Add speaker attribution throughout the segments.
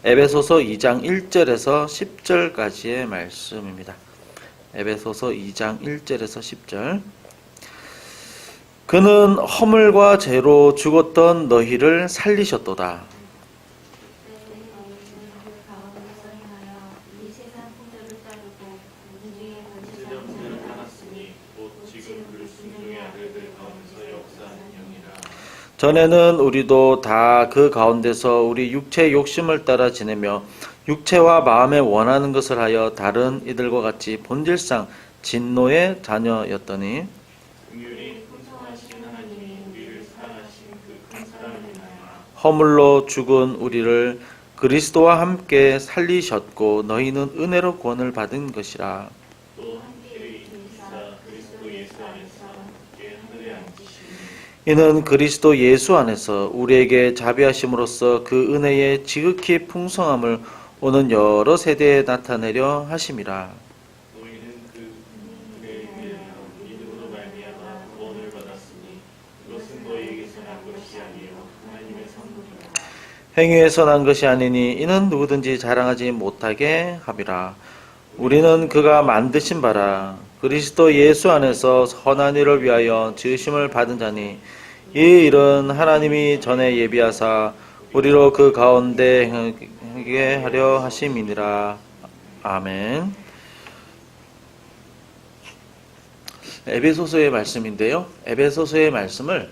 Speaker 1: 에베소서 2장 1절에서 10절까지의 말씀입니다. 에베소서 2장 1절에서 10절. 그는 허물과 죄로 죽었던 너희를 살리셨도다. 전에는 우리도 다 그 가운데서 우리 육체의 욕심을 따라 지내며 육체와 마음에 원하는 것을 하여 다른 이들과 같이 본질상 진노의 자녀였더니 허물로 죽은 우리를 그리스도와 함께 살리셨고 너희는 은혜로 구원을 받은 것이라. 이는 그리스도 예수 안에서 우리에게 자비하심으로써 그 은혜의 지극히 풍성함을 오는 여러 세대에 나타내려 하심이라. 행위에서 난 것이 아니니 이는 누구든지 자랑하지 못하게 함이라. 우리는 그가 만드신 바라 그리스도 예수 안에서 선한 일을 위하여 지으심을 받은 자니 이 일은 하나님이 전에 예비하사 우리로 그 가운데 행하게 하려 하심이니라. 아멘. 에베소서의 말씀인데요. 에베소서의 말씀을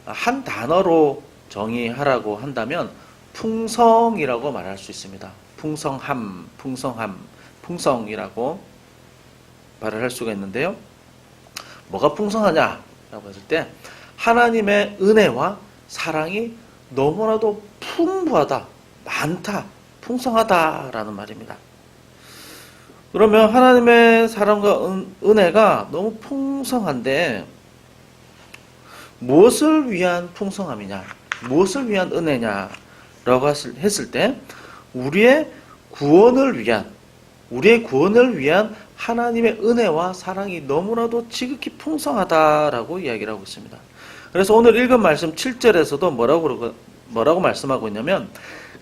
Speaker 1: 한 단어로 정의하라고 한다면 풍성이라고 말할 수 있습니다. 풍성함, 풍성이라고 말을 할 수가 있는데요. 뭐가 풍성하냐라고 했을 때 하나님의 은혜와 사랑이 너무나도 풍부하다, 많다, 풍성하다라는 말입니다. 그러면 하나님의 사랑과 은혜가 너무 풍성한데 무엇을 위한 풍성함이냐, 무엇을 위한 은혜냐라고 했을 때 우리의 구원을 위한 하나님의 은혜와 사랑이 너무나도 지극히 풍성하다라고 이야기를 하고 있습니다. 그래서 오늘 읽은 말씀 7절에서도 뭐라고 말씀하고 있냐면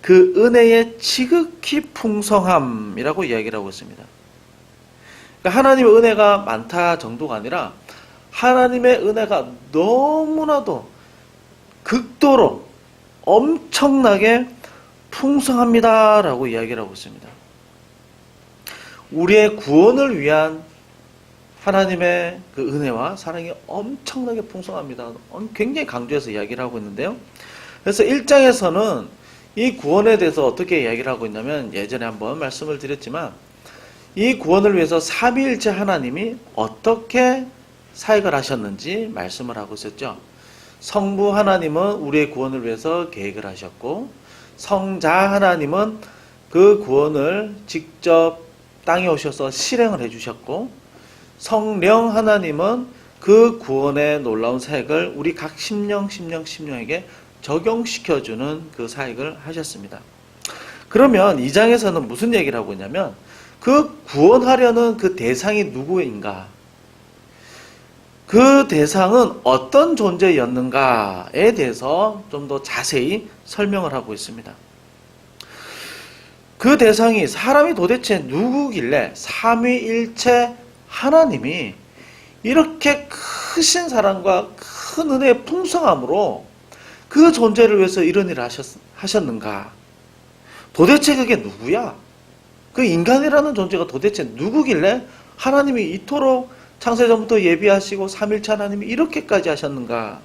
Speaker 1: 그 은혜의 지극히 풍성함이라고 이야기를 하고 있습니다. 그러니까 하나님의 은혜가 많다 정도가 아니라 하나님의 은혜가 너무나도 극도로 엄청나게 풍성합니다라고 이야기를 하고 있습니다. 우리의 구원을 위한 하나님의 그 은혜와 사랑이 엄청나게 풍성합니다. 굉장히 강조해서 이야기를 하고 있는데요. 그래서 1장에서는 이 구원에 대해서 어떻게 이야기를 하고 있냐면 예전에 한번 말씀을 드렸지만 이 구원을 위해서 삼위일체 하나님이 어떻게 사역을 하셨는지 말씀을 하고 있었죠. 성부 하나님은 우리의 구원을 위해서 계획을 하셨고 성자 하나님은 그 구원을 직접 땅에 오셔서 실행을 해주셨고 성령 하나님은 그 구원의 놀라운 사역을 우리 각 심령에게 적용시켜주는 그 사역을 하셨습니다. 그러면 2장에서는 무슨 얘기를 하고 있냐면 그 구원하려는 그 대상이 누구인가, 그 대상은 어떤 존재였는가에 대해서 좀 더 자세히 설명을 하고 있습니다. 그 대상이 사람이 도대체 누구길래 삼위일체 하나님이 이렇게 크신 사랑과 큰 은혜의 풍성함으로 그 존재를 위해서 이런 일을 하셨는가? 도대체 그게 누구야? 그 인간이라는 존재가 도대체 누구길래 하나님이 이토록 창세전부터 예비하시고 삼위일체 하나님이 이렇게까지 하셨는가?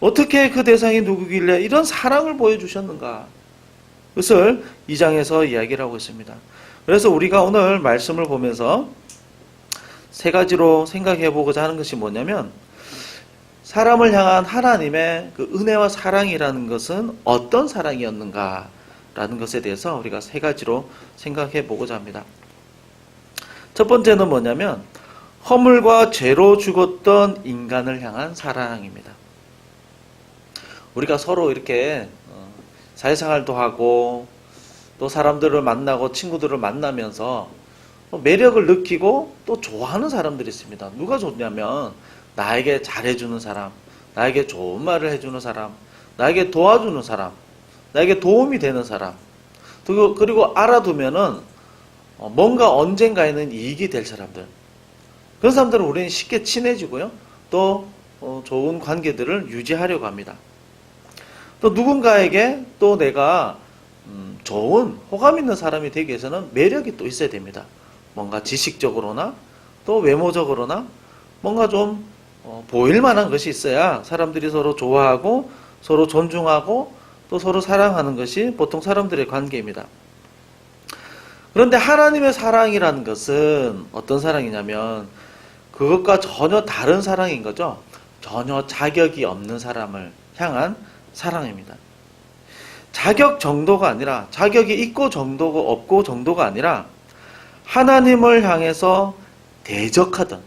Speaker 1: 어떻게 그 대상이 누구길래 이런 사랑을 보여주셨는가? 그것을 2장에서 이야기를 하고 있습니다. 그래서 우리가 오늘 말씀을 보면서 세 가지로 생각해 보고자 하는 것이 뭐냐면 사람을 향한 하나님의 그 은혜와 사랑이라는 것은 어떤 사랑이었는가라는 것에 대해서 우리가 세 가지로 생각해 보고자 합니다. 첫 번째는 뭐냐면 허물과 죄로 죽었던 인간을 향한 사랑입니다. 우리가 서로 이렇게 사회생활도 하고 또 사람들을 만나고 친구들을 만나면서 매력을 느끼고 또 좋아하는 사람들이 있습니다. 누가 좋냐면 나에게 잘해주는 사람, 나에게 좋은 말을 해주는 사람, 나에게 도와주는 사람, 나에게 도움이 되는 사람, 그리고 알아두면은 뭔가 언젠가에는 이익이 될 사람들. 그런 사람들은 우리는 쉽게 친해지고요. 또 좋은 관계들을 유지하려고 합니다. 또 누군가에게 또 내가 좋은 호감 있는 사람이 되기 위해서는 매력이 또 있어야 됩니다. 뭔가 지식적으로나 또 외모적으로나 뭔가 좀 보일 만한 것이 있어야 사람들이 서로 좋아하고 서로 존중하고 또 서로 사랑하는 것이 보통 사람들의 관계입니다. 그런데 하나님의 사랑이라는 것은 어떤 사랑이냐면 그것과 전혀 다른 사랑인 거죠. 전혀 자격이 없는 사람을 향한 사랑입니다. 자격 정도가 아니라 자격이 있고 정도가 없고 정도가 아니라 하나님을 향해서 대적하던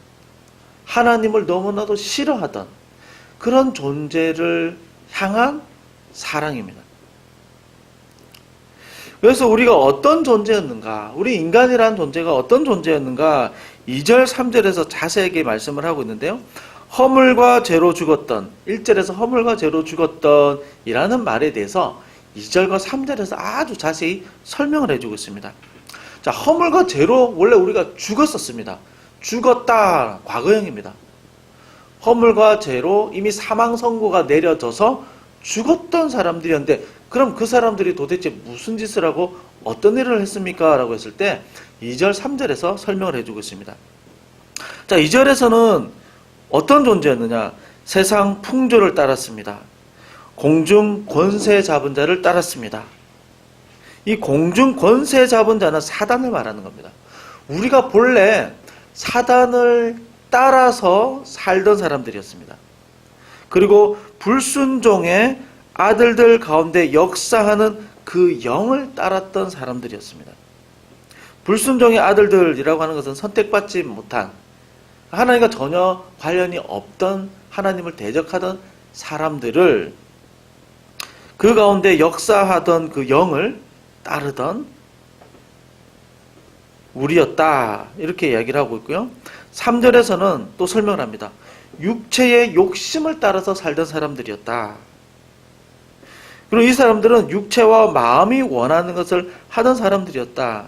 Speaker 1: 하나님을 너무나도 싫어하던 그런 존재를 향한 사랑입니다. 그래서 우리가 어떤 존재였는가, 우리 인간이라는 존재가 어떤 존재였는가 2절 3절에서 자세하게 말씀을 하고 있는데요. 허물과 죄로 죽었던 1절에서 허물과 죄로 죽었던 이라는 말에 대해서 2절과 3절에서 아주 자세히 설명을 해주고 있습니다. 자, 허물과 죄로 원래 우리가 죽었었습니다. 죽었다 과거형입니다. 허물과 죄로 이미 사망 선고가 내려져서 죽었던 사람들이었는데 그럼 그 사람들이 도대체 무슨 짓을 하고 어떤 일을 했습니까? 라고 했을 때 2절 3절에서 설명을 해주고 있습니다. 자, 2절에서는 어떤 존재였느냐? 세상 풍조를 따랐습니다. 공중 권세 잡은 자를 따랐습니다. 이 공중 권세 잡은 자는 사단을 말하는 겁니다. 우리가 본래 사단을 따라서 살던 사람들이었습니다. 그리고 불순종의 아들들 가운데 역사하는 그 영을 따랐던 사람들이었습니다. 불순종의 아들들이라고 하는 것은 선택받지 못한 하나님과 전혀 관련이 없던 하나님을 대적하던 사람들을 그 가운데 역사하던 그 영을 따르던 우리였다 이렇게 이야기를 하고 있고요. 3절에서는 또 설명을 합니다. 육체의 욕심을 따라서 살던 사람들이었다. 그리고 이 사람들은 육체와 마음이 원하는 것을 하던 사람들이었다.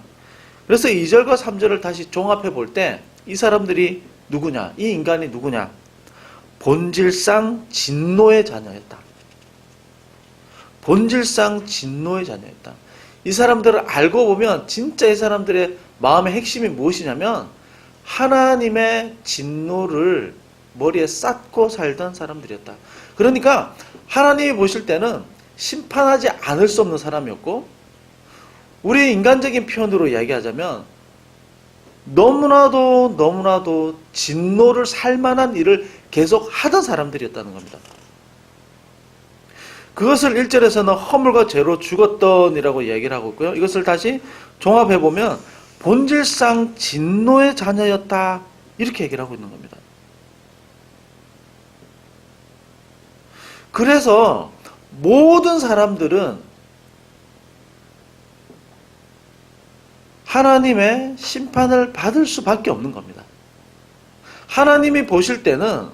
Speaker 1: 그래서 2절과 3절을 다시 종합해 볼 때 이 사람들이 누구냐? 이 인간이 누구냐? 본질상 진노의 자녀였다. 본질상 진노의 자녀였다. 이 사람들을 알고 보면 진짜 이 사람들의 마음의 핵심이 무엇이냐면 하나님의 진노를 머리에 쌓고 살던 사람들이었다. 그러니까 하나님이 보실 때는 심판하지 않을 수 없는 사람이었고 우리 인간적인 표현으로 이야기하자면 너무나도 진노를 살 만한 일을 계속 하던 사람들이었다는 겁니다. 그것을 1절에서는 허물과 죄로 죽었던이라고 이야기를 하고 있고요. 이것을 다시 종합해보면 본질상 진노의 자녀였다 이렇게 얘기를 하고 있는 겁니다. 그래서 모든 사람들은 하나님의 심판을 받을 수밖에 없는 겁니다. 하나님이 보실 때는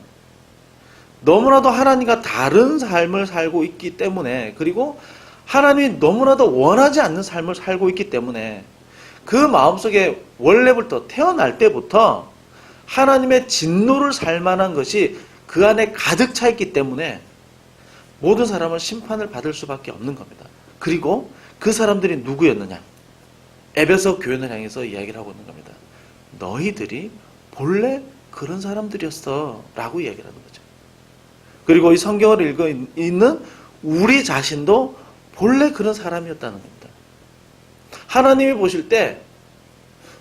Speaker 1: 너무나도 하나님과 다른 삶을 살고 있기 때문에 그리고 하나님이 너무나도 원하지 않는 삶을 살고 있기 때문에 그 마음속에 원래부터 태어날 때부터 하나님의 진노를 살 만한 것이 그 안에 가득 차 있기 때문에 모든 사람은 심판을 받을 수밖에 없는 겁니다. 그리고 그 사람들이 누구였느냐? 에베소 교회를 향해서 이야기를 하고 있는 겁니다. 너희들이 본래 그런 사람들이었어 라고 이야기를 하는 거죠. 그리고 이 성경을 읽고 있는 우리 자신도 본래 그런 사람이었다는 겁니다. 하나님이 보실 때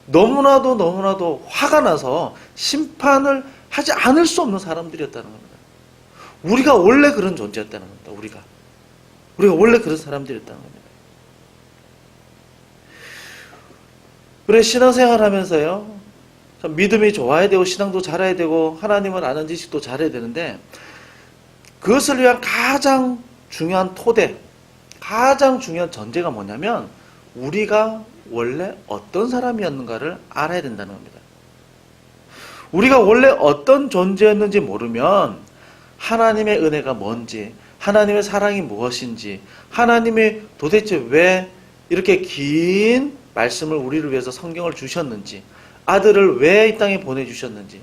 Speaker 1: 너무나도 화가 나서 심판을 하지 않을 수 없는 사람들이었다는 겁니다. 우리가 원래 그런 존재였다는 겁니다. 우리가 원래 그런 사람들이었다는 겁니다. 그래 신앙생활 하면서요. 믿음이 좋아야 되고 신앙도 잘해야 되고 하나님을 아는 지식도 잘해야 되는데 그것을 위한 가장 중요한 토대, 가장 중요한 전제가 뭐냐면 우리가 원래 어떤 사람이었는가를 알아야 된다는 겁니다. 우리가 원래 어떤 존재였는지 모르면 하나님의 은혜가 뭔지, 하나님의 사랑이 무엇인지, 하나님이 도대체 왜 이렇게 긴 말씀을 우리를 위해서 성경을 주셨는지, 아들을 왜 이 땅에 보내주셨는지,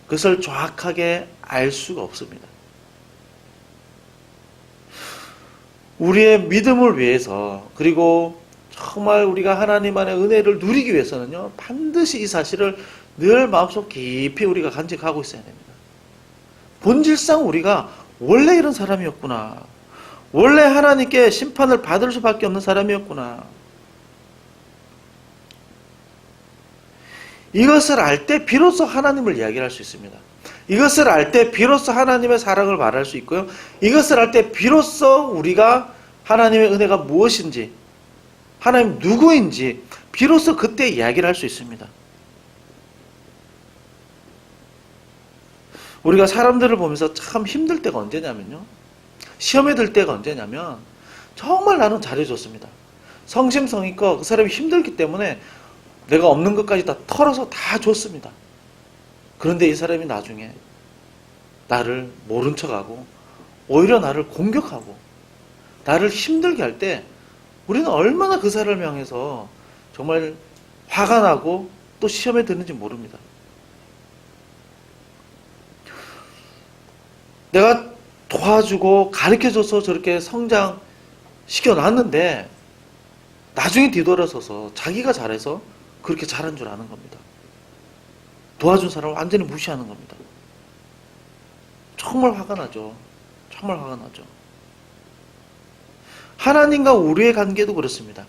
Speaker 1: 그것을 정확하게 알 수가 없습니다. 우리의 믿음을 위해서, 그리고 정말 우리가 하나님 안의 은혜를 누리기 위해서는요, 반드시 이 사실을 늘 마음속 깊이 우리가 간직하고 있어야 됩니다. 본질상 우리가 원래 이런 사람이었구나. 원래 하나님께 심판을 받을 수밖에 없는 사람이었구나. 이것을 알 때 비로소 하나님을 이야기할 수 있습니다. 이것을 알 때 비로소 하나님의 사랑을 말할 수 있고요. 이것을 알 때 비로소 우리가 하나님의 은혜가 무엇인지, 하나님 누구인지 비로소 그때 이야기를 할 수 있습니다. 우리가 사람들을 보면서 참 힘들 때가 언제냐면요, 시험에 들 때가 언제냐면 정말 나는 잘해줬습니다. 성심성의껏 그 사람이 힘들기 때문에 내가 없는 것까지 다 털어서 다 줬습니다. 그런데 이 사람이 나중에 나를 모른 척하고 오히려 나를 공격하고 나를 힘들게 할 때 우리는 얼마나 그 사람을 향해서 정말 화가 나고 또 시험에 드는지 모릅니다. 내가 도와주고 가르쳐줘서 저렇게 성장시켜놨는데 나중에 뒤돌아서서 자기가 잘해서 그렇게 잘한 줄 아는 겁니다. 도와준 사람을 완전히 무시하는 겁니다. 정말 화가 나죠. 정말 화가 나죠. 하나님과 우리의 관계도 그렇습니다.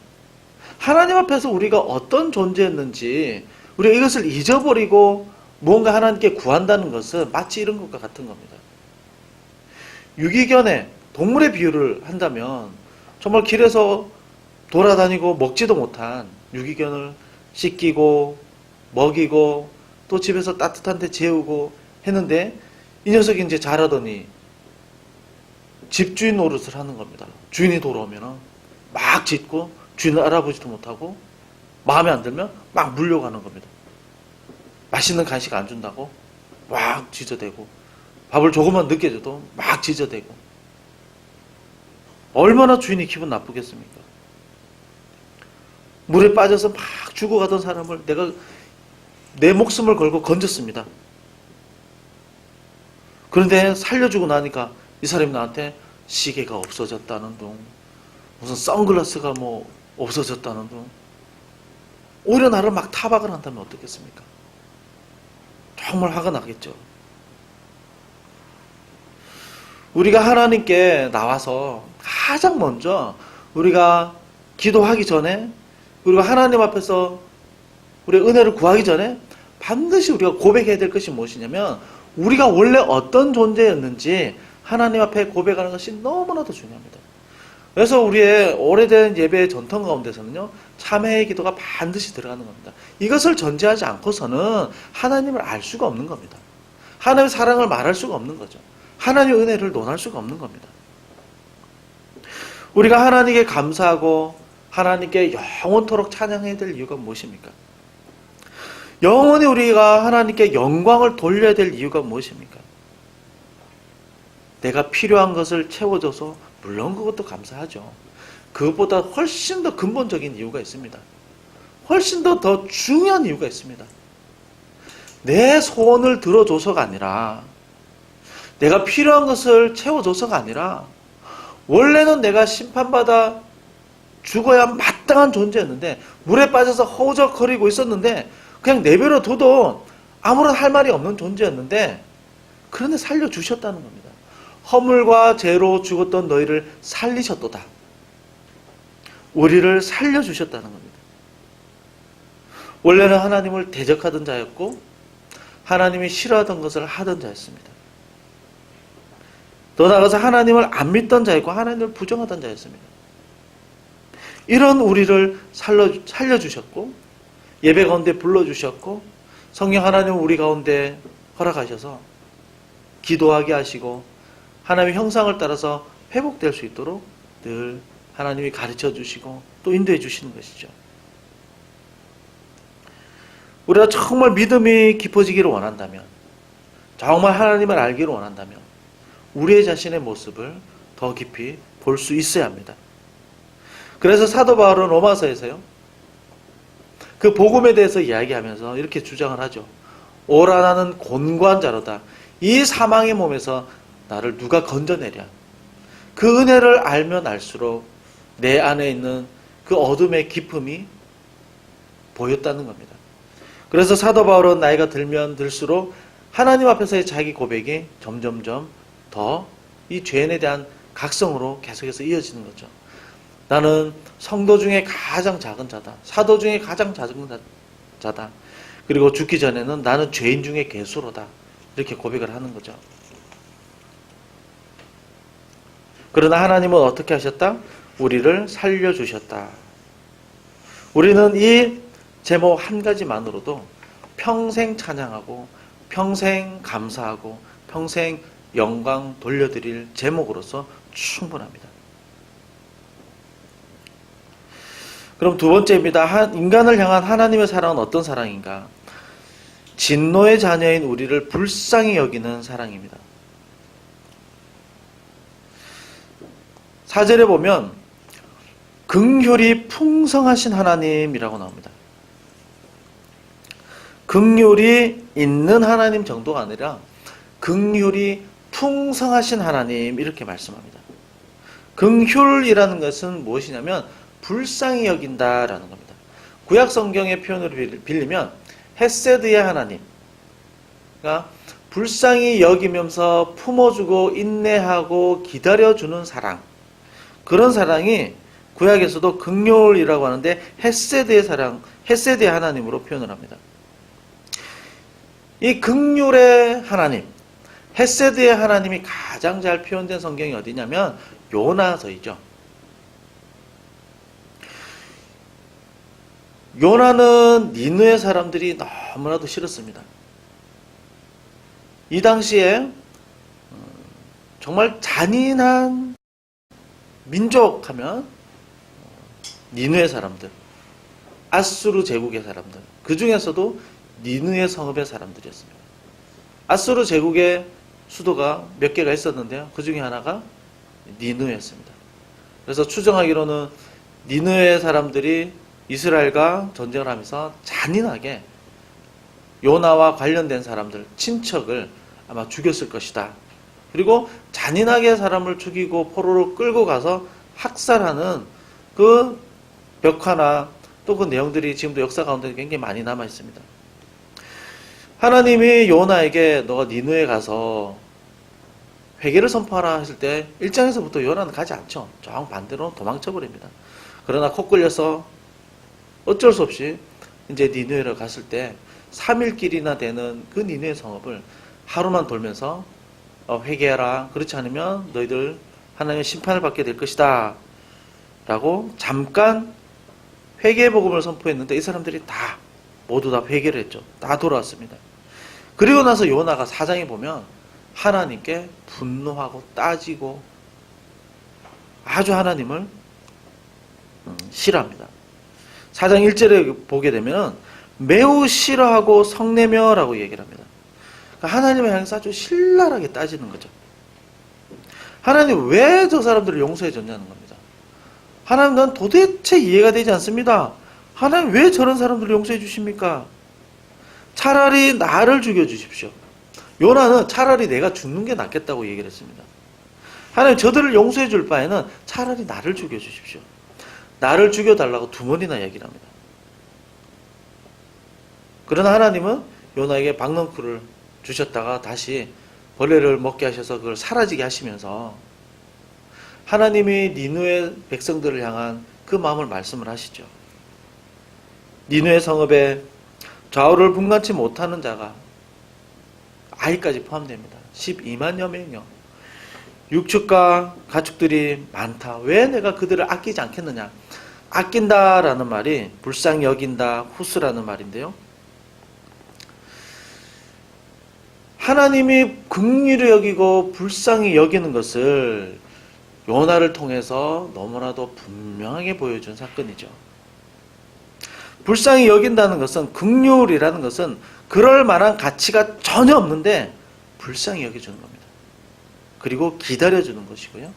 Speaker 1: 하나님 앞에서 우리가 어떤 존재였는지 우리가 이것을 잊어버리고 무언가 하나님께 구한다는 것은 마치 이런 것과 같은 겁니다. 유기견의 동물의 비유를 한다면 정말 길에서 돌아다니고 먹지도 못한 유기견을 씻기고 먹이고 또 집에서 따뜻한 데 재우고 했는데 이 녀석이 이제 자라더니 집주인 노릇을 하는 겁니다. 주인이 돌아오면 막 짖고 주인을 알아보지도 못하고 마음에 안 들면 막 물려가는 겁니다. 맛있는 간식 안 준다고 막 짖어대고 밥을 조금만 늦게 줘도 막 짖어대고 얼마나 주인이 기분 나쁘겠습니까? 물에 빠져서 막 죽어가던 사람을 내가 내 목숨을 걸고 건졌습니다. 그런데 살려주고 나니까 이 사람이 나한테 시계가 없어졌다는 둥, 무슨 선글라스가 뭐 없어졌다는 둥, 오히려 나를 막 타박을 한다면 어떻겠습니까? 정말 화가 나겠죠. 우리가 하나님께 나와서 가장 먼저 우리가 기도하기 전에, 그리고 하나님 앞에서 우리가 은혜를 구하기 전에 반드시 우리가 고백해야 될 것이 무엇이냐면 우리가 원래 어떤 존재였는지 하나님 앞에 고백하는 것이 너무나도 중요합니다. 그래서 우리의 오래된 예배의 전통 가운데서는요, 참회의 기도가 반드시 들어가는 겁니다. 이것을 전제하지 않고서는 하나님을 알 수가 없는 겁니다. 하나님의 사랑을 말할 수가 없는 거죠. 하나님의 은혜를 논할 수가 없는 겁니다. 우리가 하나님께 감사하고 하나님께 영원토록 찬양해야 될 이유가 무엇입니까? 영원히 우리가 하나님께 영광을 돌려야 될 이유가 무엇입니까? 내가 필요한 것을 채워줘서 물론 그것도 감사하죠. 그것보다 훨씬 더 근본적인 이유가 있습니다. 훨씬 더 중요한 이유가 있습니다. 내 소원을 들어줘서가 아니라, 내가 필요한 것을 채워줘서가 아니라, 원래는 내가 심판받아 죽어야 마땅한 존재였는데 물에 빠져서 허우적거리고 있었는데 그냥 내버려 둬도 아무런 할 말이 없는 존재였는데 그런데 살려주셨다는 겁니다. 허물과 죄로 죽었던 너희를 살리셨도다. 우리를 살려주셨다는 겁니다. 원래는 하나님을 대적하던 자였고 하나님이 싫어하던 것을 하던 자였습니다. 더 나아가서 하나님을 안 믿던 자였고 하나님을 부정하던 자였습니다. 이런 우리를 살려주셨고 예배 가운데 불러주셨고 성령 하나님을 우리 가운데 허락하셔서 기도하게 하시고 하나님의 형상을 따라서 회복될 수 있도록 늘 하나님이 가르쳐 주시고 또 인도해 주시는 것이죠. 우리가 정말 믿음이 깊어지기를 원한다면, 정말 하나님을 알기를 원한다면 우리의 자신의 모습을 더 깊이 볼 수 있어야 합니다. 그래서 사도 바울은 로마서에서요, 그 복음에 대해서 이야기하면서 이렇게 주장을 하죠. 오라 나는 곤고한 자로다. 이 사망의 몸에서 나를 누가 건져내랴. 그 은혜를 알면 알수록 내 안에 있는 그 어둠의 깊음이 보였다는 겁니다. 그래서 사도 바울은 나이가 들면 들수록 하나님 앞에서의 자기 고백이 점점점 더 이 죄인에 대한 각성으로 계속해서 이어지는 거죠. 나는 성도 중에 가장 작은 자다. 사도 중에 가장 작은 자다. 그리고 죽기 전에는 나는 죄인 중에 괴수로다. 이렇게 고백을 하는 거죠. 그러나 하나님은 어떻게 하셨다? 우리를 살려주셨다. 우리는 이 제목 한 가지만으로도 평생 찬양하고 평생 감사하고 평생 영광 돌려드릴 제목으로서 충분합니다. 그럼 두 번째입니다. 인간을 향한 하나님의 사랑은 어떤 사랑인가? 진노의 자녀인 우리를 불쌍히 여기는 사랑입니다. 4절에 보면 긍휼이 풍성하신 하나님이라고 나옵니다. 긍휼이 있는 하나님 정도가 아니라 긍휼이 풍성하신 하나님 이렇게 말씀합니다. 긍휼이라는 것은 무엇이냐면 불쌍히 여긴다라는 겁니다. 구약 성경의 표현을 빌리면 헤세드의 하나님, 그러니까 불쌍히 여기면서 품어주고 인내하고 기다려주는 사랑, 그런 사랑이 구약에서도 긍휼이라고 하는데 헤세드의 사랑, 헤세드의 하나님으로 표현을 합니다. 이 긍휼의 하나님, 헤세드의 하나님이 가장 잘 표현된 성경이 어디냐면 요나서이죠. 요나는 니느웨 사람들이 너무나도 싫었습니다. 이 당시에 정말 잔인한 민족 하면 니느웨 사람들, 아수르 제국의 사람들, 그 중에서도 니느웨 성읍의 사람들이었습니다. 아수르 제국의 수도가 몇 개가 있었는데요. 그 중에 하나가 니느웨였습니다. 그래서 추정하기로는 니느웨 사람들이 이스라엘과 전쟁을 하면서 잔인하게 요나와 관련된 사람들, 친척을 아마 죽였을 것이다. 그리고 잔인하게 사람을 죽이고 포로로 끌고 가서 학살하는 그 벽화나 또 그 내용들이 지금도 역사 가운데 굉장히 많이 남아 있습니다. 하나님이 요나에게 너가 니느웨 가서 회개를 선포하라 했을 때 1장에서부터 요나는 가지 않죠. 정반대로 도망쳐 버립니다. 그러나 코 끌려서 어쩔 수 없이 이제 니느웨를 갔을 때 3일길이나 되는 그 니느웨 성읍을 하루만 돌면서 회개하라. 그렇지 않으면 너희들 하나님의 심판을 받게 될 것이다. 라고 잠깐 회개의 복음을 선포했는데 이 사람들이 다 모두 다 회개를 했죠. 다 돌아왔습니다. 그리고 나서 요나가 4장에 보면 하나님께 분노하고 따지고 아주 하나님을 싫어합니다. 4장 1절에 보게 되면 매우 싫어하고 성내며라고 얘기를 합니다. 그러니까 하나님을 향해서 아주 신랄하게 따지는 거죠. 하나님 왜 저 사람들을 용서해 줬냐는 겁니다. 하나님 난 도대체 이해가 되지 않습니다. 하나님 왜 저런 사람들을 용서해 주십니까? 차라리 나를 죽여주십시오. 요나는 차라리 내가 죽는 게 낫겠다고 얘기를 했습니다. 하나님 저들을 용서해 줄 바에는 차라리 나를 죽여주십시오. 나를 죽여달라고 2번이나 얘기를 합니다. 그러나 하나님은 요나에게 박넝쿨을 주셨다가 다시 벌레를 먹게 하셔서 그걸 사라지게 하시면서 하나님이 니느웨 백성들을 향한 그 마음을 말씀을 하시죠. 니느웨 성읍에 좌우를 분간치 못하는 자가 아이까지 포함됩니다. 12만여 명이요. 육축과 가축들이 많다. 왜 내가 그들을 아끼지 않겠느냐. 아낀다라는 말이 불쌍히 여긴다, 후스라는 말인데요. 하나님이 긍휼히 여기고 불쌍히 여기는 것을 요나를 통해서 너무나도 분명하게 보여준 사건이죠. 불쌍히 여긴다는 것은, 긍휼이라는 것은 그럴 만한 가치가 전혀 없는데 불쌍히 여겨주는 겁니다. 그리고 기다려주는 것이고요.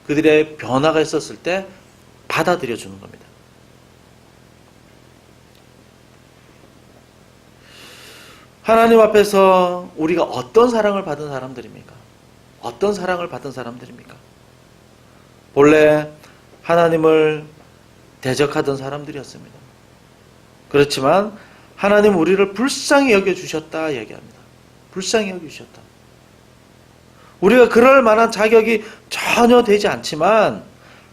Speaker 1: 그들의 변화가 있었을 때 받아들여 주는 겁니다. 하나님 앞에서 우리가 어떤 사랑을 받은 사람들입니까? 어떤 사랑을 받은 사람들입니까? 본래 하나님을 대적하던 사람들이었습니다. 그렇지만 하나님 우리를 불쌍히 여겨주셨다 얘기합니다. 불쌍히 여겨주셨다. 우리가 그럴 만한 자격이 전혀 되지 않지만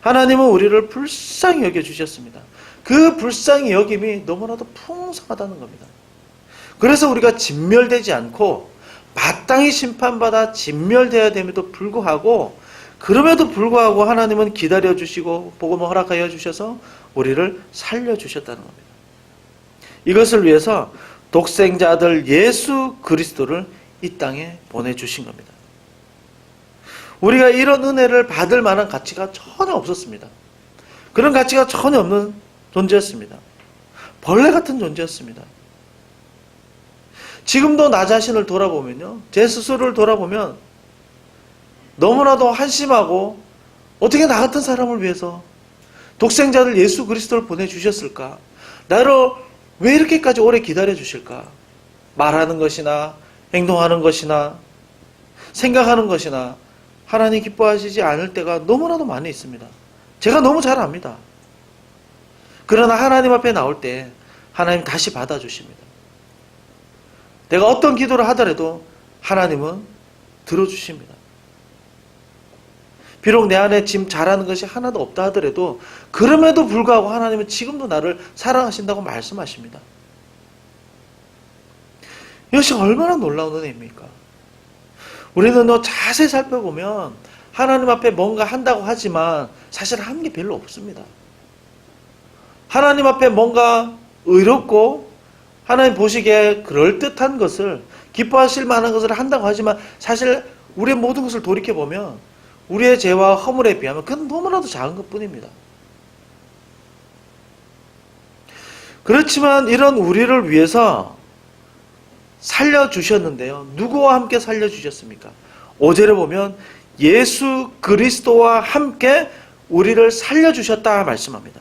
Speaker 1: 하나님은 우리를 불쌍히 여겨주셨습니다. 그 불쌍히 여김이 너무나도 풍성하다는 겁니다. 그래서 우리가 진멸되지 않고 마땅히 심판받아 진멸되어야 됨에도 불구하고 그럼에도 불구하고 하나님은 기다려주시고 복음을 허락하여 주셔서 우리를 살려주셨다는 겁니다. 이것을 위해서 독생자 아들 예수 그리스도를 이 땅에 보내주신 겁니다. 우리가 이런 은혜를 받을 만한 가치가 전혀 없었습니다. 그런 가치가 전혀 없는 존재였습니다. 벌레 같은 존재였습니다. 지금도 나 자신을 돌아보면요, 제 스스로를 돌아보면 너무나도 한심하고 어떻게 나 같은 사람을 위해서 독생자를 예수 그리스도를 보내주셨을까? 나를 왜 이렇게까지 오래 기다려주실까? 말하는 것이나 행동하는 것이나 생각하는 것이나 하나님 기뻐하시지 않을 때가 너무나도 많이 있습니다. 제가 너무 잘 압니다. 그러나 하나님 앞에 나올 때 하나님 다시 받아주십니다. 내가 어떤 기도를 하더라도 하나님은 들어주십니다. 비록 내 안에 지금 잘하는 것이 하나도 없다 하더라도 그럼에도 불구하고 하나님은 지금도 나를 사랑하신다고 말씀하십니다. 이것이 얼마나 놀라운 은혜입니까? 우리는 자세히 살펴보면 하나님 앞에 뭔가 한다고 하지만 사실 하는 게 별로 없습니다. 하나님 앞에 뭔가 의롭고 하나님 보시기에 그럴듯한 것을 기뻐하실 만한 것을 한다고 하지만 사실 우리의 모든 것을 돌이켜보면 우리의 죄와 허물에 비하면 그건 너무나도 작은 것뿐입니다. 그렇지만 이런 우리를 위해서 살려주셨는데요. 누구와 함께 살려주셨습니까? 5절에 보면 예수 그리스도와 함께 우리를 살려주셨다 말씀합니다.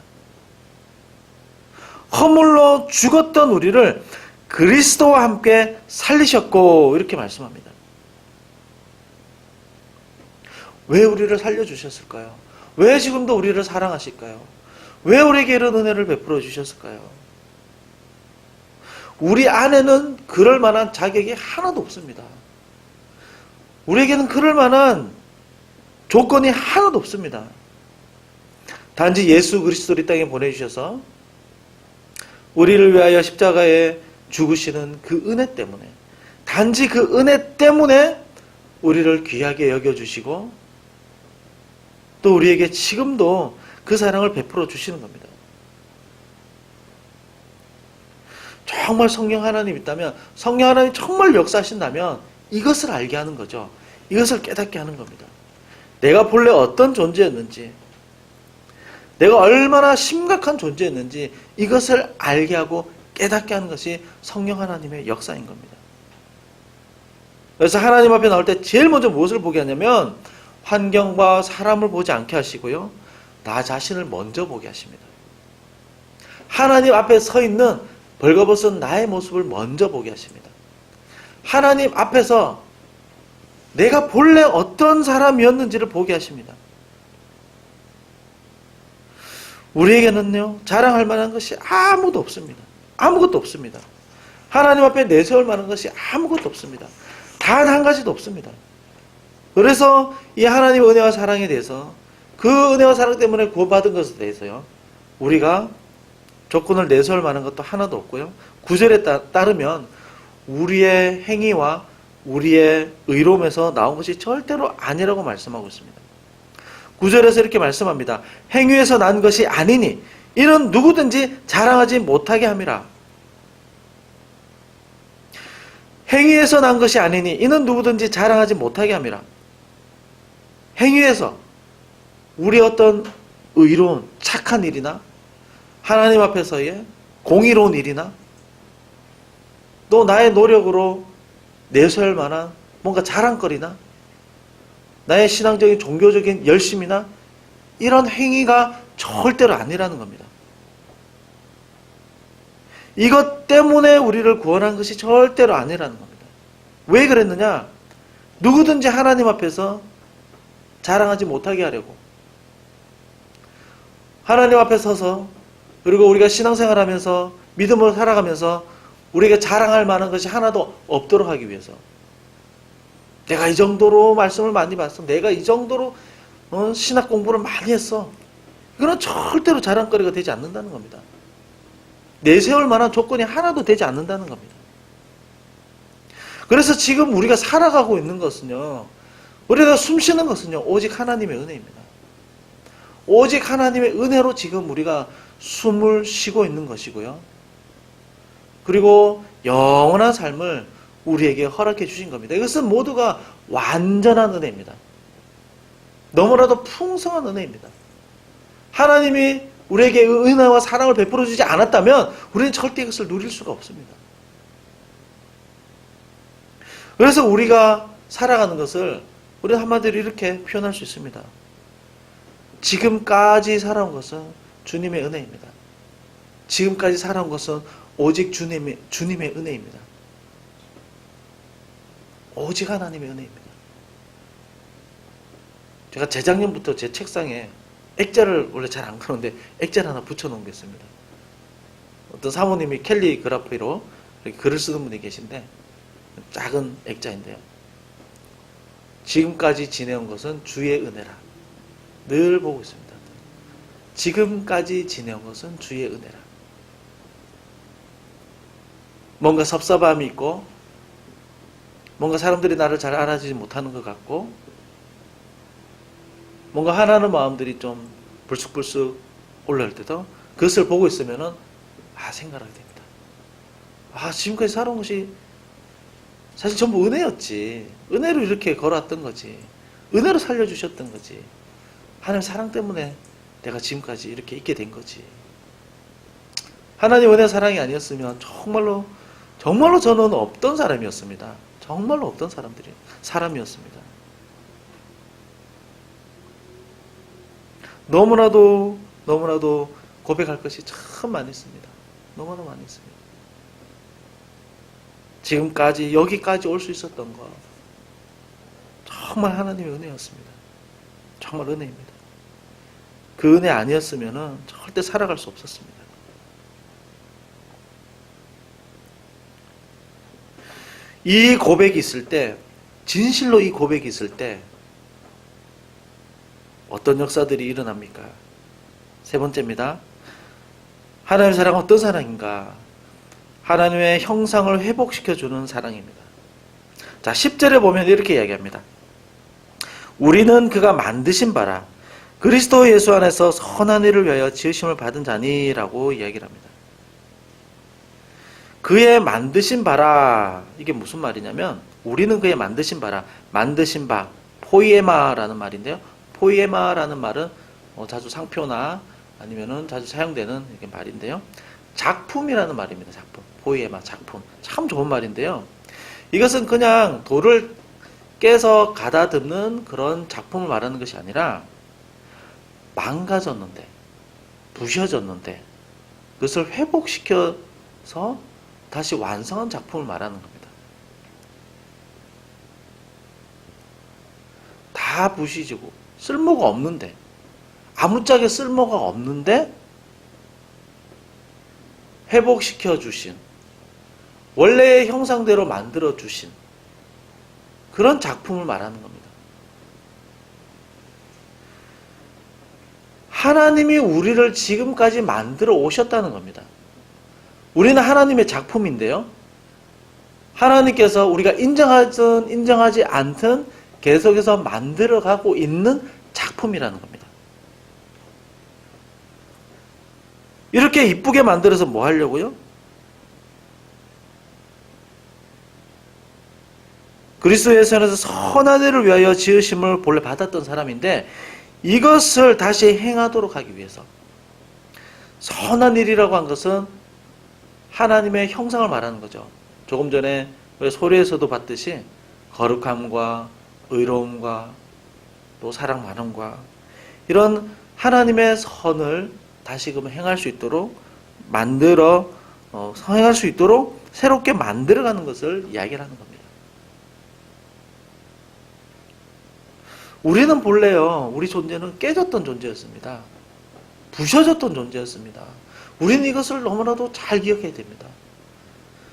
Speaker 1: 허물로 죽었던 우리를 그리스도와 함께 살리셨고 이렇게 말씀합니다. 왜 우리를 살려주셨을까요? 왜 지금도 우리를 사랑하실까요? 왜 우리에게 이런 은혜를 베풀어 주셨을까요? 우리 안에는 그럴 만한 자격이 하나도 없습니다. 우리에게는 그럴 만한 조건이 하나도 없습니다. 단지 예수 그리스도를 이 땅에 보내주셔서 우리를 위하여 십자가에 죽으시는 그 은혜 때문에, 단지 그 은혜 때문에 우리를 귀하게 여겨주시고 또 우리에게 지금도 그 사랑을 베풀어 주시는 겁니다. 정말 성령 하나님 있다면, 성령 하나님 정말 역사하신다면 이것을 알게 하는 거죠. 이것을 깨닫게 하는 겁니다. 내가 본래 어떤 존재였는지, 내가 얼마나 심각한 존재였는지 이것을 알게 하고 깨닫게 하는 것이 성령 하나님의 역사인 겁니다. 그래서 하나님 앞에 나올 때 제일 먼저 무엇을 보게 하냐면 환경과 사람을 보지 않게 하시고요, 나 자신을 먼저 보게 하십니다. 하나님 앞에 서 있는 벌거벗은 나의 모습을 먼저 보게 하십니다. 하나님 앞에서 내가 본래 어떤 사람이었는지를 보게 하십니다. 우리에게는요, 자랑할 만한 것이 아무도 없습니다. 아무것도 없습니다. 하나님 앞에 내세울 만한 것이 아무것도 없습니다. 단 한 가지도 없습니다. 그래서 이 하나님의 은혜와 사랑에 대해서, 그 은혜와 사랑 때문에 구원받은 것에 대해서요, 우리가 조건을 내세울 만한 것도 하나도 없고요, 9절에 따르면 우리의 행위와 우리의 의로움에서 나온 것이 절대로 아니라고 말씀하고 있습니다. 9절에서 이렇게 말씀합니다. 행위에서 난 것이 아니니 이는 누구든지 자랑하지 못하게 함이라. 행위에서 난 것이 아니니 이는 누구든지 자랑하지 못하게 함이라. 행위에서 우리 어떤 의로운 착한 일이나 하나님 앞에서의 공의로운 일이나 또 나의 노력으로 내세울 만한 뭔가 자랑거리나 나의 신앙적인 종교적인 열심이나 이런 행위가 절대로 아니라는 겁니다. 이것 때문에 우리를 구원한 것이 절대로 아니라는 겁니다. 왜 그랬느냐? 누구든지 하나님 앞에서 자랑하지 못하게 하려고. 하나님 앞에 서서, 그리고 우리가 신앙생활하면서 믿음으로 살아가면서 우리가 자랑할 만한 것이 하나도 없도록 하기 위해서. 내가 이 정도로 말씀을 많이 봤어. 내가 이 정도로 신학 공부를 많이 했어. 이거는 절대로 자랑거리가 되지 않는다는 겁니다. 내세울 만한 조건이 하나도 되지 않는다는 겁니다. 그래서 지금 우리가 살아가고 있는 것은요, 우리가 숨쉬는 것은요, 오직 하나님의 은혜입니다. 오직 하나님의 은혜로 지금 우리가 숨을 쉬고 있는 것이고요. 그리고 영원한 삶을 우리에게 허락해 주신 겁니다. 이것은 모두가 완전한 은혜입니다. 너무나도 풍성한 은혜입니다. 하나님이 우리에게 은혜와 사랑을 베풀어 주지 않았다면 우리는 절대 이것을 누릴 수가 없습니다. 그래서 우리가 살아가는 것을 우리 한마디로 이렇게 표현할 수 있습니다. 지금까지 살아온 것은 주님의 은혜입니다. 지금까지 살아온 것은 오직 주님의 은혜입니다. 오직 하나님의 은혜입니다. 제가 재작년부터 제 책상에 액자를 원래 잘 안 그러는데 액자를 하나 붙여놓은 게 있습니다. 어떤 사모님이 캘리그라피로 이렇게 글을 쓰는 분이 계신데 작은 액자인데요. 지금까지 지내온 것은 주의 은혜라. 늘 보고 있습니다. 지금까지 지내온 것은 주의 은혜라. 뭔가 섭섭함이 있고 뭔가 사람들이 나를 잘 알아주지 못하는 것 같고 뭔가 하나는 마음들이 좀 불쑥불쑥 올라올 때도 그것을 보고 있으면은 생각하게 됩니다. 지금까지 살아온 것이 사실 전부 은혜였지. 은혜로 이렇게 걸어왔던 거지. 은혜로 살려주셨던 거지. 하나님 사랑 때문에 내가 지금까지 이렇게 있게 된 거지. 하나님 은혜 사랑이 아니었으면 정말로 저는 없던 사람이었습니다. 정말로 없던 사람이었습니다. 너무나도 고백할 것이 참 많이 있습니다. 너무나 많이 있습니다. 지금까지 여기까지 올 수 있었던 것 정말 하나님의 은혜였습니다. 정말 은혜입니다. 그 은혜 아니었으면 절대 살아갈 수 없었습니다. 이 고백이 있을 때, 진실로 이 고백이 있을 때 어떤 역사들이 일어납니까? 세 번째입니다. 하나님의 사랑은 어떤 사랑인가? 하나님의 형상을 회복시켜주는 사랑입니다. 자, 10절에 보면 이렇게 이야기합니다. 우리는 그가 만드신 바라 그리스도 예수 안에서 선한 일을 위하여 지으심을 받은 자니라고 이야기를 합니다. 그의 만드신 바라, 이게 무슨 말이냐면 우리는 그의 만드신 바라, 만드신 바, 포이에마라는 말인데요. 포이에마라는 말은 자주 상표나 아니면은 자주 사용되는 이렇게 말인데요. 작품이라는 말입니다. 작품. 포이에마, 작품. 참 좋은 말인데요. 이것은 그냥 돌을 깨서 가다듬는 그런 작품을 말하는 것이 아니라 망가졌는데, 부셔졌는데 그것을 회복시켜서 다시 완성한 작품을 말하는 겁니다. 다 부시지고 쓸모가 없는데, 아무짝에 쓸모가 없는데 회복시켜 주신, 원래의 형상대로 만들어 주신 그런 작품을 말하는 겁니다. 하나님이 우리를 지금까지 만들어 오셨다는 겁니다. 우리는 하나님의 작품인데요. 하나님께서 우리가 인정하든 인정하지 않든 계속해서 만들어가고 있는 작품이라는 겁니다. 이렇게 이쁘게 만들어서 뭐 하려고요? 그리스도 예수 안에서 선한 일을 위하여 지으심을 본래 받았던 사람인데 이것을 다시 행하도록 하기 위해서. 선한 일이라고 한 것은 하나님의 형상을 말하는 거죠. 조금 전에 소리에서도 봤듯이 거룩함과 의로움과 또 사랑 많음과 이런 하나님의 선을 다시금 행할 수 있도록 행할 수 있도록 새롭게 만들어가는 것을 이야기를 하는 겁니다. 우리는 본래요, 우리 존재는 깨졌던 존재였습니다. 부셔졌던 존재였습니다. 우리는 이것을 너무나도 잘 기억해야 됩니다.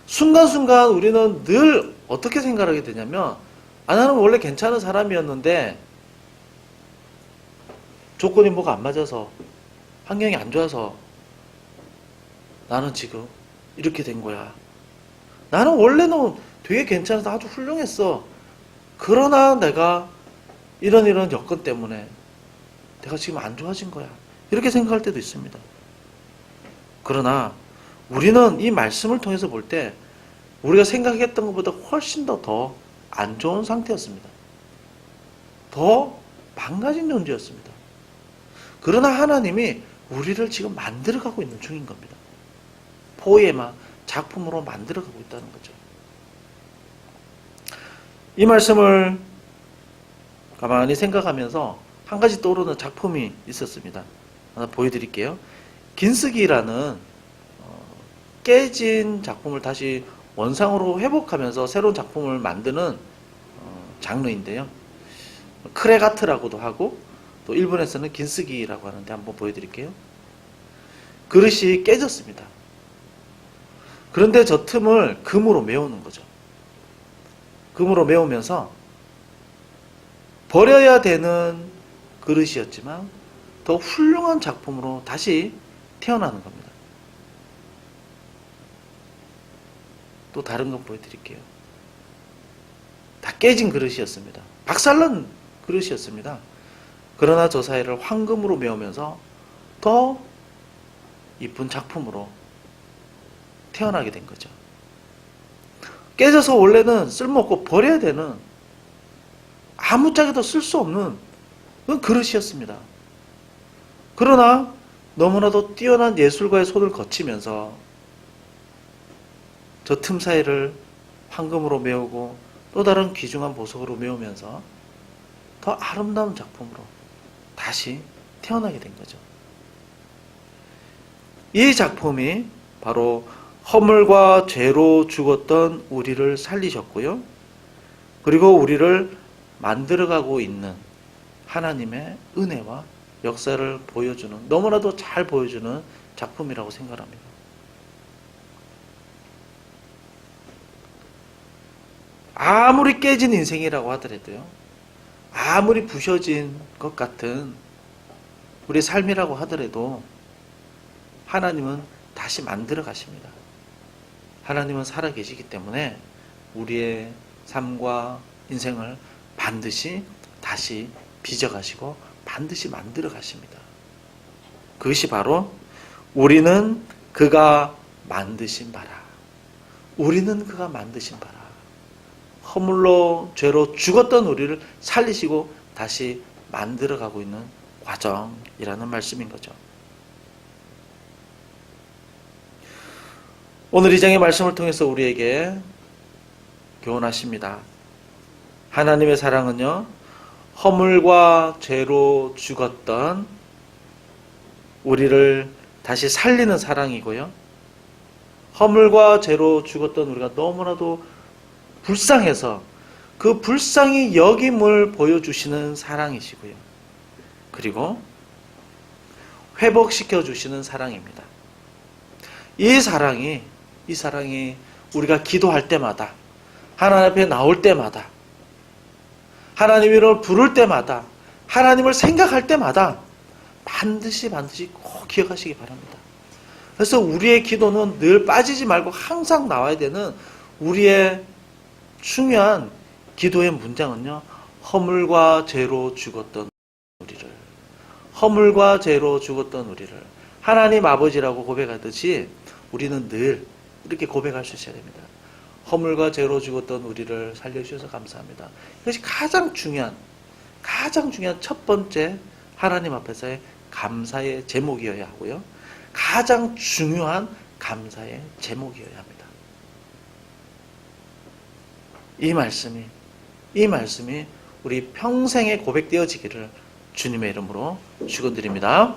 Speaker 1: 순간순간 우리는 늘 어떻게 생각하게 되냐면, 나는 원래 괜찮은 사람이었는데 조건이 뭐가 안 맞아서, 환경이 안 좋아서 나는 지금 이렇게 된 거야. 나는 원래는 되게 괜찮아서 아주 훌륭했어. 그러나 내가 이런 여건 때문에 내가 지금 안 좋아진 거야. 이렇게 생각할 때도 있습니다. 그러나 우리는 이 말씀을 통해서 볼 때 우리가 생각했던 것보다 훨씬 더 안 좋은 상태였습니다. 더 망가진 존재였습니다. 그러나 하나님이 우리를 지금 만들어가고 있는 중인 겁니다. 포에마, 작품으로 만들어가고 있다는 거죠. 이 말씀을 가만히 생각하면서 한 가지 떠오르는 작품이 있었습니다. 하나 보여드릴게요. 긴스기라는 깨진 작품을 다시 원상으로 회복하면서 새로운 작품을 만드는 장르인데요. 크레가트라고도 하고 또 일본에서는 긴스기라고 하는데 한번 보여드릴게요. 그릇이 깨졌습니다. 그런데 저 틈을 금으로 메우는 거죠. 금으로 메우면서 버려야 되는 그릇이었지만 더 훌륭한 작품으로 다시 태어나는 겁니다. 또 다른 거 보여드릴게요. 다 깨진 그릇이었습니다. 박살난 그릇이었습니다. 그러나 저 사이를 황금으로 메우면서 더 이쁜 작품으로 태어나게 된 거죠. 깨져서 원래는 쓸모없고 버려야 되는, 아무짝에도 쓸 수 없는 그런 그릇이었습니다. 그러나 너무나도 뛰어난 예술가의 손을 거치면서 저 틈 사이를 황금으로 메우고 또 다른 귀중한 보석으로 메우면서 더 아름다운 작품으로 다시 태어나게 된 거죠. 이 작품이 바로 허물과 죄로 죽었던 우리를 살리셨고요. 그리고 우리를 만들어가고 있는 하나님의 은혜와 역사를 보여주는, 너무나도 잘 보여주는 작품이라고 생각합니다. 아무리 깨진 인생이라고 하더라도요, 아무리 부셔진 것 같은 우리 삶이라고 하더라도 하나님은 다시 만들어 가십니다. 하나님은 살아계시기 때문에 우리의 삶과 인생을 반드시 다시 빚어가시고 반드시 만들어 가십니다. 그것이 바로 우리는 그가 만드신 바라. 우리는 그가 만드신 바라. 허물로 죄로 죽었던 우리를 살리시고 다시 만들어가고 있는 과정이라는 말씀인 거죠. 오늘 이 장의 말씀을 통해서 우리에게 교훈하십니다. 하나님의 사랑은요, 허물과 죄로 죽었던 우리를 다시 살리는 사랑이고요. 허물과 죄로 죽었던 우리가 너무나도 불쌍해서 그 불쌍히 여김을 보여주시는 사랑이시고요. 그리고 회복시켜 주시는 사랑입니다. 이 사랑이 우리가 기도할 때마다, 하나님 앞에 나올 때마다, 하나님을 부를 때마다, 하나님을 생각할 때마다 반드시 꼭 기억하시기 바랍니다. 그래서 우리의 기도는 늘 빠지지 말고 항상 나와야 되는 우리의 중요한 기도의 문장은요, 허물과 죄로 죽었던 우리를, 허물과 죄로 죽었던 우리를 하나님 아버지라고 고백하듯이 우리는 늘 이렇게 고백할 수 있어야 됩니다. 허물과 죄로 죽었던 우리를 살려주셔서 감사합니다. 이것이 가장 중요한 첫 번째 하나님 앞에서의 감사의 제목이어야 하고요. 가장 중요한 감사의 제목이어야 합니다. 이 말씀이 우리 평생에 고백되어지기를 주님의 이름으로 축원드립니다.